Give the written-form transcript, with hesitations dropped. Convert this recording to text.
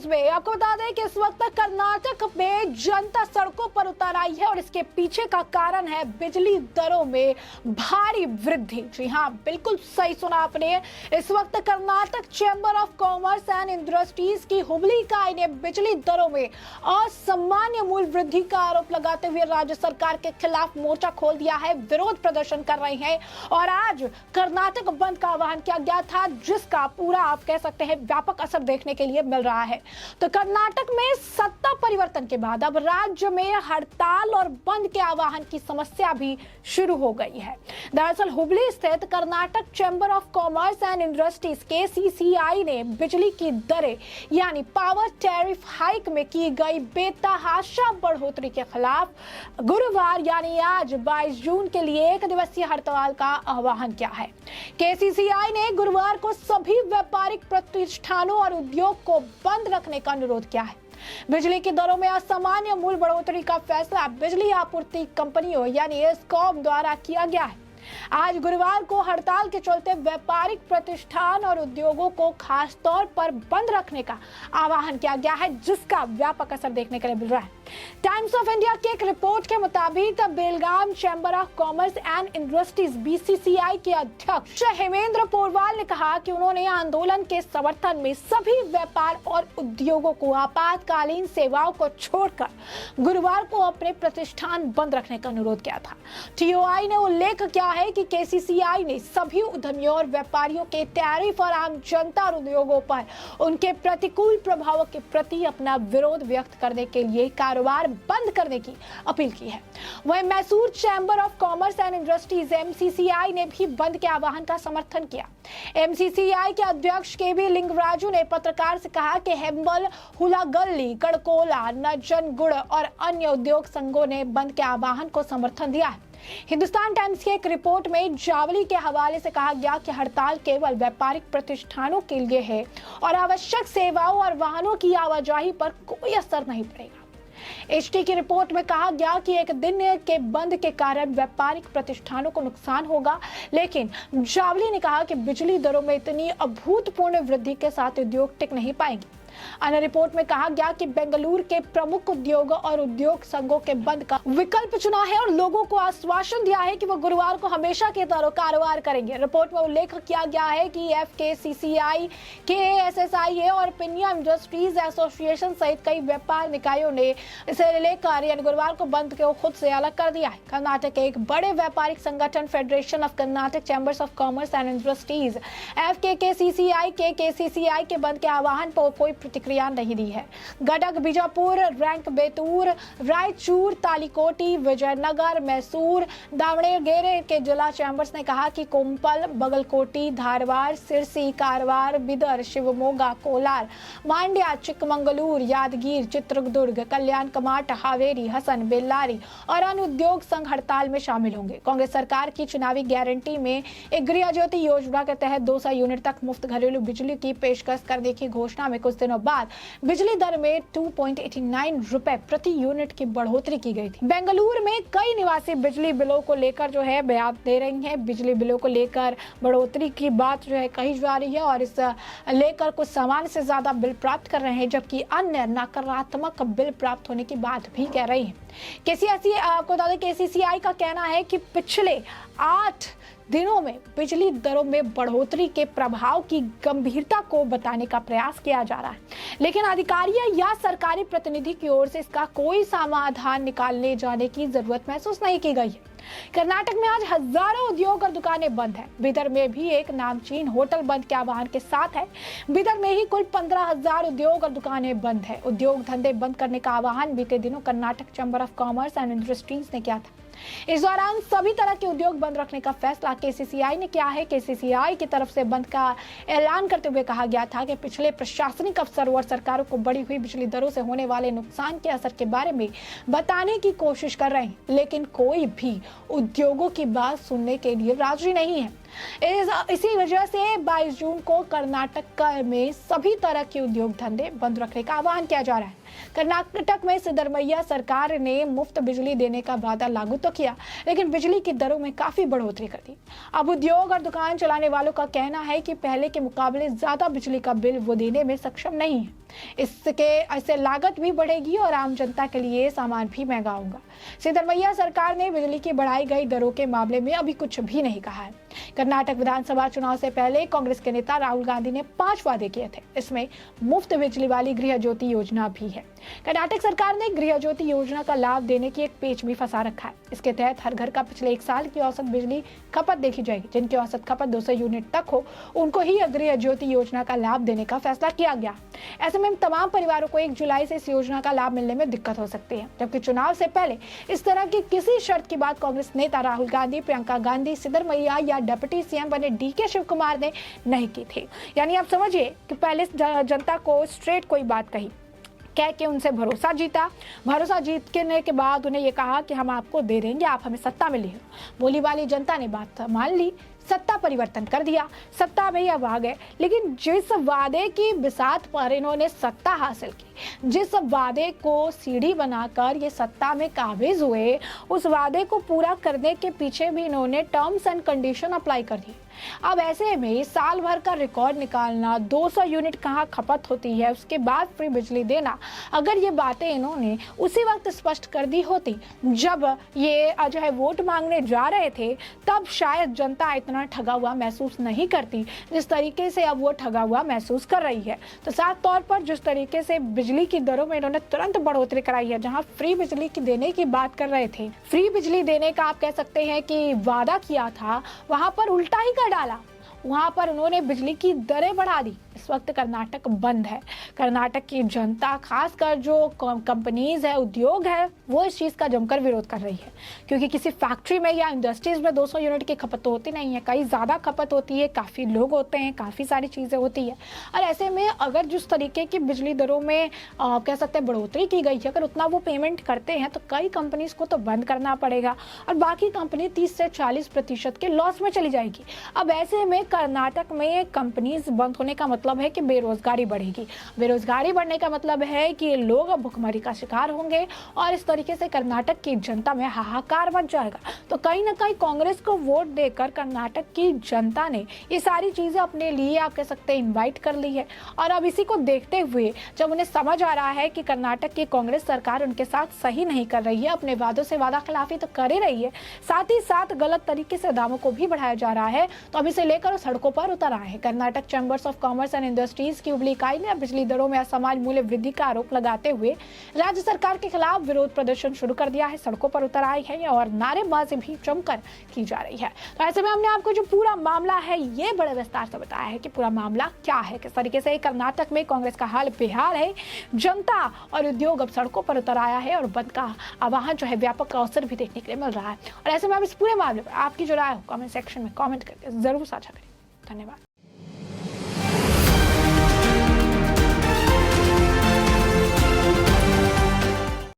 News में आपको बता दें कि इस वक्त कर्नाटक में जनता सड़कों पर उतर आई है और इसके पीछे का कारण है बिजली दरों में भारी वृद्धि। जी हां, बिल्कुल सही सुना आपने। इस वक्त Karnataka chamber of commerce and industries की हुबली इकाई ने बिजली दरों में असामान्य मूल्य वृद्धि का आरोप लगाते हुए राज्य सरकार के खिलाफ मोर्चा खोल दिया है, विरोध प्रदर्शन कर रहे हैं और आज कर्नाटक बंद का आह्वान किया गया था, जिसका पूरा आप कह सकते हैं व्यापक असर देखने के लिए मिल रहा है। तो कर्नाटक में सत्ता परिवर्तन के बाद अब राज्य में हड़ताल और बंद के आह्वान की समस्या भी शुरू हो गई है। दरअसल हुबली स्थित Karnataka chamber of commerce and industries KCCI ने बिजली की दरें यानी पावर टैरिफ हाइक में की गई बेतहाशा बढ़ोतरी के खिलाफ गुरुवार यानी आज 22 जून के लिए एक दिवसीय हड़ताल का आह्वान किया है। KCCI ने गुरुवार को सभी व्यापारिक प्रतिष्ठानों और उद्योग को बंद रखने का अनुरोध किया है। बिजली की दरों में असामान्य मूल्य बढ़ोतरी का फैसला बिजली आपूर्ति कंपनियों यानी एस्कॉम द्वारा किया गया है। आज गुरुवार को हड़ताल के चलते व्यापारिक प्रतिष्ठान और उद्योगों को खास तौर पर बंद रखने का आह्वान किया गया है, जिसका व्यापक असर देखने के लिए मिल रहा है। टाइम्स ऑफ इंडिया की एक रिपोर्ट के मुताबिक Belgaum chamber of commerce and industries BCCI के अध्यक्ष हेमेंद्र पोरवाल ने कहा कि उन्होंने आंदोलन के समर्थन में सभी व्यापार और उद्योगों को आपातकालीन सेवाओं को छोड़कर गुरुवार को अपने प्रतिष्ठान बंद रखने का अनुरोध किया था। TOI ने उल्लेख किया है कि KCCI ने सभी उद्यमियों और व्यापारियों के टैरिफ और आम जनता और उद्योगों पर उनके प्रतिकूल प्रभावों के प्रति अपना विरोध व्यक्त करने के लिए कारोबार बंद करने की अपील की है। वहीं Mysore chamber of commerce and industries MCCI ने भी बंद के आह्वान का समर्थन किया। MCCI के अध्यक्ष KB लिंगराजू ने पत्रकार से कहा कि हेम्बल, हुलागल्ली, कड़कोला, नजनगुड़ और अन्य उद्योग संघों ने बंद के आह्वान को समर्थन दिया है। हिंदुस्तान टाइम्स की एक रिपोर्ट में जावली के हवाले से कहा गया कि हड़ताल केवल व्यापारिक प्रतिष्ठानों के लिए है और आवश्यक सेवाओं और वाहनों की आवाजाही पर कोई असर नहीं पड़ेगा। HT की रिपोर्ट में कहा गया कि एक दिन के बंद के कारण व्यापारिक प्रतिष्ठानों को नुकसान होगा, लेकिन जावली ने कहा कि बिजली दरों में इतनी अभूतपूर्व वृद्धि के साथ उद्योग टिक नहीं पाएंगे। अन्य रिपोर्ट में कहा गया कि बेंगलुरु के प्रमुख उद्योगों और उद्योग संघों के बंद का विकल्प चुना है और लोगों को आश्वासन दिया है कि वो गुरुवार को हमेशा की तरह कारोबार करेंगे। रिपोर्ट में उल्लेख किया गया है कि FKCCI, KSSIA और पिनिया इंडस्ट्रीज एसोसिएशन सहित कई व्यापार निकायों ने इसे लेकर यानी गुरुवार को बंद को खुद से अलग कर दिया है। कर्नाटक के एक बड़े व्यापारिक संगठन federation of Karnataka chambers of commerce and industries FKKCCI के KCCI के बंद के आह्वान पर कोई प्रतिक्रिया नहीं दी है। गडक, बीजापुर, रैंक बेतूर, रायचूर, तालीकोटी, विजयनगर, मैसूर, दावणगेरे के जिला चैम्बर्स ने कहा कि कोम्पल, बगलकोटी, धारवाड़, सिरसी, कारवार, बिदर, शिवमोगा, कोलार, मांड्या, चिकमंगलूर, यादगीर, चित्रदुर्ग, कल्याण, कमाट, हावेरी, हसन, बेल्लारी और अन्य उद्योग संघ हड़ताल में शामिल होंगे। कांग्रेस सरकार की चुनावी गारंटी में एक गृह ज्योति योजना के तहत 200 यूनिट तक मुफ्त घरेलू बिजली की पेशकश करने की घोषणा में कुछ दिनों बाद बिजली दर में 2.89 रुपए प्रति यूनिट की बढ़ोतरी की गई थी। बेंगलुरु में कई निवासी बिजली बिलों को लेकर जो है बयान दे रही हैं। बिजली बिलों को लेकर बढ़ोतरी की बात जो है कही जा रही है और इस लेकर कुछ सामान्य से ज्यादा बिल प्राप्त कर रहे हैं, जबकि अन्य नकारात्मक बिल प्राप्त होने की बात भी कह रही है। KCCI का कहना है कि पिछले 8 दिनों में बिजली दरों में बढ़ोतरी के प्रभाव की गंभीरता को बताने का प्रयास किया जा रहा है, लेकिन अधिकारियों या सरकारी प्रतिनिधि की ओर से इसका कोई समाधान निकालने जाने की जरूरत महसूस नहीं की गई है। कर्नाटक में आज हजारों उद्योग और दुकानें बंद है। बिदर में भी एक नामचीन होटल बंद के आह्वान के साथ है। बिदर में ही कुल 15,000 उद्योग और दुकानें बंद है। उद्योग धंधे बंद करने का आह्वान बीते दिनों Karnataka chamber of commerce and industries ने किया था। इस दौरान सभी तरह के उद्योग बंद रखने का फैसला KCCI ने किया है। KCCI की तरफ से बंद का ऐलान करते हुए कहा गया था कि पिछले प्रशासनिक अफसर और सरकारों को बढ़ी हुई बिजली दरों से होने वाले नुकसान के असर के बारे में बताने की कोशिश कर रहे हैं, लेकिन कोई भी उद्योगों की बात सुनने के लिए राजी नहीं है। इसी वजह से 22 जून को कर्नाटक में सभी तरह के उद्योग धंधे बंद रखने का आह्वान किया जा रहा है। कर्नाटक में सिद्धरमैया सरकार ने मुफ्त बिजली देने का वादा लागू तो किया, लेकिन बिजली की दरों में काफी बढ़ोतरी कर दी। अब उद्योग और दुकान चलाने वालों का कहना है कि पहले के मुकाबले ज्यादा बिजली का बिल वो देने में सक्षम नहीं है। इससे लागत भी बढ़ेगी और आम जनता के लिए सामान भी महंगा होगा। सिद्धरमैया सरकार ने बिजली की बढ़ाई गई दरों के मामले में अभी कुछ भी नहीं कहा है। कर्नाटक विधानसभा चुनाव से पहले कांग्रेस के नेता राहुल गांधी ने 5 वादे किए थे। इसमें मुफ्त बिजली वाली गृह ज्योति योजना भी है। कर्नाटक सरकार ने गृह ज्योति योजना का लाभ देने की एक पेच भी फंसा रखा है। इसके तहत हर घर का पिछले 1 साल की औसत बिजली खपत देखी जाएगी। जिनकी औसत खपत 200 यूनिट तक हो, उनको ही गृह ज्योति योजना का लाभ देने का फैसला किया गया। ऐसे में तमाम परिवारों को 1 जुलाई से इस योजना का लाभ मिलने में दिक्कत हो सकती है। जबकि चुनाव से पहले इस तरह की किसी शर्त की बात कांग्रेस नेता राहुल गांधी, प्रियंका गांधी, सिद्धरमैया या डिप्टी सीएम बने डीके शिव कुमार ने नहीं की थी। यानी आप समझिए कि पहले जनता को स्ट्रेट कोई बात कही, कह के उनसे भरोसा जीतने के बाद उन्हें ये कहा कि हम आपको दे देंगे, आप हमें सत्ता में ले लो। बोली वाली जनता ने बात मान ली, सत्ता परिवर्तन कर दिया, सत्ता में अब आ गए। लेकिन जिस वादे की बिसात पर इन्होंने सत्ता हासिल की, जिस वादे को सीढ़ी बनाकर ये सत्ता में काबिज हुए, उस वादे को पूरा करने के पीछे भी इन्होंने टर्म्स एंड कंडीशन अप्लाई कर दी। अब ऐसे में साल भर का रिकॉर्ड निकालना, 200 यूनिट कहाँ खपत होती है, उसके बाद फ्री बिजली देना, अगर ये बातें इन्होंने उसी वक्त स्पष्ट कर दी होती जब ये जो है वोट मांगने जा रहे थे, तब शायद जनता इतना ठगा हुआ महसूस नहीं करती जिस तरीके से अब वो ठगा हुआ महसूस कर रही है। तो साफ तौर पर जिस तरीके से बिजली की दरों में इन्होंने तुरंत बढ़ोतरी कराई है, जहां फ्री बिजली की देने की बात कर रहे थे, फ्री बिजली देने का आप कह सकते हैं कि वादा किया था, वहां पर उल्टा ही कर डाला। वहां पर उन्होंने बिजली की दरें बढ़ा दी। इस वक्त कर्नाटक बंद है। कर्नाटक की जनता, खासकर जो कंपनीज है, उद्योग है, वो इस चीज़ का जमकर विरोध कर रही है, क्योंकि किसी फैक्ट्री में या इंडस्ट्रीज में 200 यूनिट की खपत तो होती नहीं है, कहीं ज़्यादा खपत होती है, काफ़ी लोग होते हैं, काफ़ी सारी चीज़ें होती है। और ऐसे में अगर जिस तरीके की बिजली दरों में कह सकते हैं बढ़ोतरी की गई है, अगर उतना वो पेमेंट करते हैं तो कई कंपनीज को तो बंद करना पड़ेगा और बाकी कंपनी 30 से 40% के लॉस में चली जाएगी। अब ऐसे में कर्नाटक में कंपनीज बंद होने का मतलब है कि बेरोजगारी बढ़ेगी। बेरोजगारी बढ़ने का मतलब है कि लोग भुखमरी का शिकार होंगे और इस तरीके से कर्नाटक की जनता में हाहाकार मच जाएगा। तो कहीं ना कहीं कांग्रेस को वोट देकर कर्नाटक की जनता ने ये सारी चीजें अपने लिए आप कह सकते हैं इन्वाइट कर ली है। और अब इसी को देखते हुए जब उन्हें समझ आ रहा है कि कर्नाटक की कांग्रेस सरकार उनके साथ सही नहीं कर रही है, अपने वादों से वादा खिलाफी तो कर ही रही है, साथ ही साथ गलत तरीके से दामों को भी बढ़ाया जा रहा है, तो अब इसे लेकर सड़कों पर उतर आए हैं। Karnataka chambers of commerce and industries की उबली इकाई ने बिजली दरों में असमान मूल्य वृद्धि का आरोप लगाते हुए राज्य सरकार के खिलाफ विरोध प्रदर्शन शुरू कर दिया है, सड़कों पर उतर आई है और नारेबाजी भी जमकर की जा रही है। तो ऐसे में हमने आपको जो पूरा मामला है ये बड़े विस्तार से बताया है कि पूरा मामला क्या है, किस तरीके से कर्नाटक में कांग्रेस का हाल बेहाल है, जनता और उद्योग अब सड़कों पर उतर आया है और बंद का आह्वान जो है व्यापक अवसर भी देखने के लिए मिल रहा है। और ऐसे में आप इस पूरे मामले पर आपकी जो राय हो कमेंट सेक्शन में कमेंट करके जरूर साझा करें। धन्यवाद।